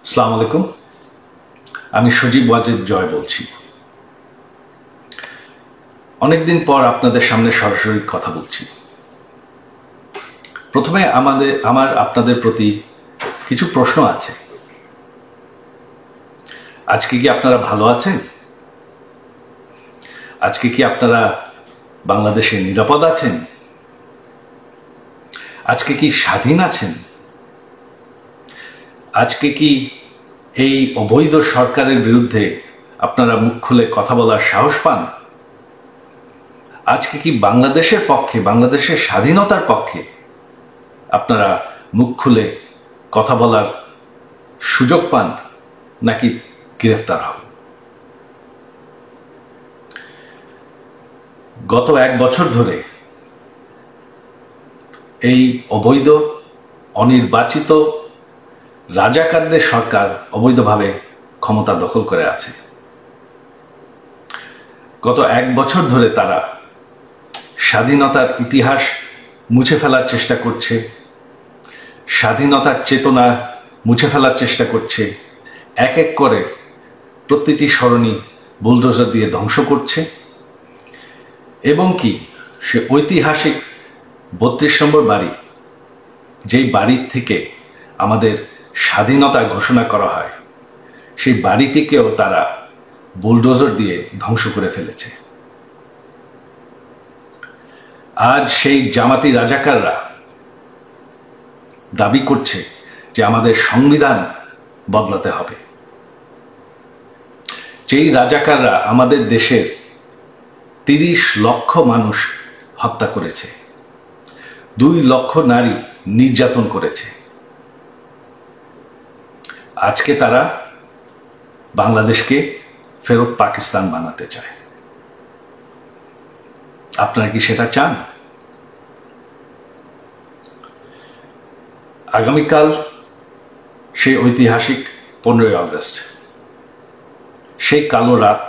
আসসালামু আলাইকুম। আমি সজীব ওয়াজেদ জয় বলছি। অনেকদিন পর আপনাদের সামনে সরাসরি কথা বলছি। প্রথমে আমার আপনাদের প্রতি কিছু প্রশ্ন আছে। আজকে কি আপনারা ভালো আছেন? আজকে কি আপনারা বাংলাদেশে নিরাপদ আছেন? আজকে কি স্বাধীন আছেন? আজকে কি এই অবৈধ সরকারের বিরুদ্ধে আপনারা মুখ খুলে কথা বলার সাহস পান? আজকে কি বাংলাদেশের পক্ষে, বাংলাদেশের স্বাধীনতার পক্ষে আপনারা মুখ খুলে কথা বলার সুযোগ পান, নাকি গ্রেফতার হন? গত 1 বছর ধরে এই অবৈধ অনির্বাচিত রাজাকারদের সরকার অবৈধভাবে ক্ষমতা দখল করে আছে। গত 1 বছর ধরে তারা স্বাধীনতার ইতিহাস মুছে ফেলার চেষ্টা করছে, স্বাধীনতার চেতনা মুছে ফেলার চেষ্টা করছে, এক এক করে প্রতিটি সরণি বুলডোজার দিয়ে ধ্বংস করছে এবং কি সে ঐতিহাসিক 32 নম্বর বাড়ি, যেই বাড়ির থেকে আমাদের স্বাধীনতা ঘোষণা করা হয়, সেই বাড়িটিকেও তারা বুলডোজার দিয়ে ধ্বংস করে ফেলেছে। আজ সেই জামাতি রাজাকাররা দাবি করছে যে আমাদের সংবিধান বদলাতে হবে। যেই রাজাকাররা আমাদের দেশের 30 লক্ষ মানুষ হত্যা করেছে, 2 লক্ষ নারী নির্যাতন করেছে, আজকে তারা বাংলাদেশকে ফেরত পাকিস্তান বানাতে চায়। আপনারা কি সেটা চান? আগামীকাল সেই ঐতিহাসিক 15ই আগস্ট, সেই কালো রাত,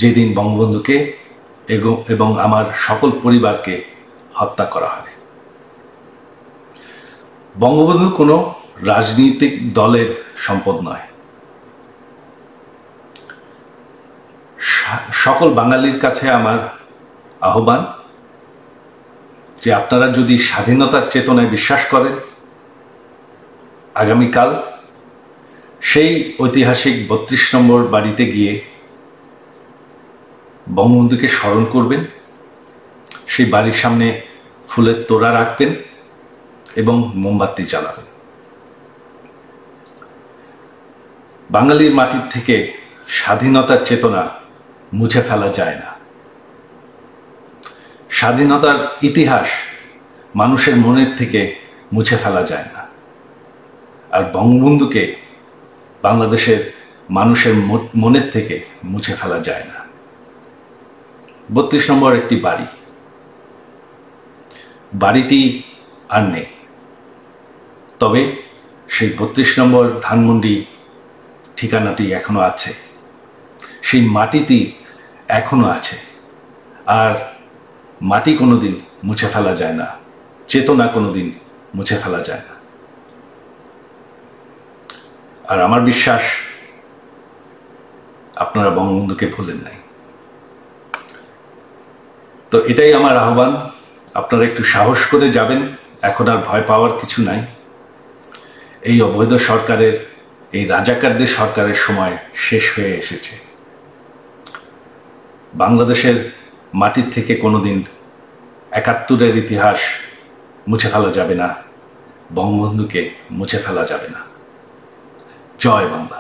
যেদিন বঙ্গবন্ধুকে এবং আমার সকল পরিবারকে হত্যা করা হয়। বঙ্গবন্ধু কোনো রাজনৈতিক দলের সম্পদ নয়। সকল বাঙালির কাছে আমার আহ্বান যে আপনারা যদি স্বাধীনতার চেতনায় বিশ্বাস করেন, আগামীকাল সেই ঐতিহাসিক 32 নম্বর বাড়িতে গিয়ে বঙ্গবন্ধুকে স্মরণ করবেন, সেই বাড়ির সামনে ফুলের তোড়া রাখবেন এবং মোমবাতি জ্বালাবেন। বাঙালির মাটির থেকে স্বাধীনতার চেতনা মুছে ফেলা যায় না। স্বাধীনতার ইতিহাস মানুষের মনের থেকে মুছে ফেলা যায় না। আর বঙ্গবন্ধুকে বাংলাদেশের মানুষের মনের থেকে মুছে ফেলা যায় না। 32 নম্বর একটি বাড়িটি আর নেই, তবে সেই 32 নম্বর ধানমন্ডি ঠিকানাটি এখনো আছে, সেই মাটিটি এখনো আছে। আর মাটি কোনোদিন মুছে ফেলা যায় না, চেতনা কোনোদিন মুছে ফেলা যায় না। আর আমার বিশ্বাস আপনারা বঙ্গবন্ধুকে ভুলেন নাই। তো এটাই আমার আহ্বান, আপনারা একটু সাহস করে যাবেন। এখন আর ভয় পাওয়ার কিছু নাই। এই অবৈধ সরকারের, এই রাজাকারদের সরকারের সময় শেষ হয়ে এসেছে। বাংলাদেশের মাটির থেকে কোনোদিন 71-এর ইতিহাস মুছে ফেলা যাবে না, বঙ্গবন্ধুকে মুছে ফেলা যাবে না। জয় বাংলা।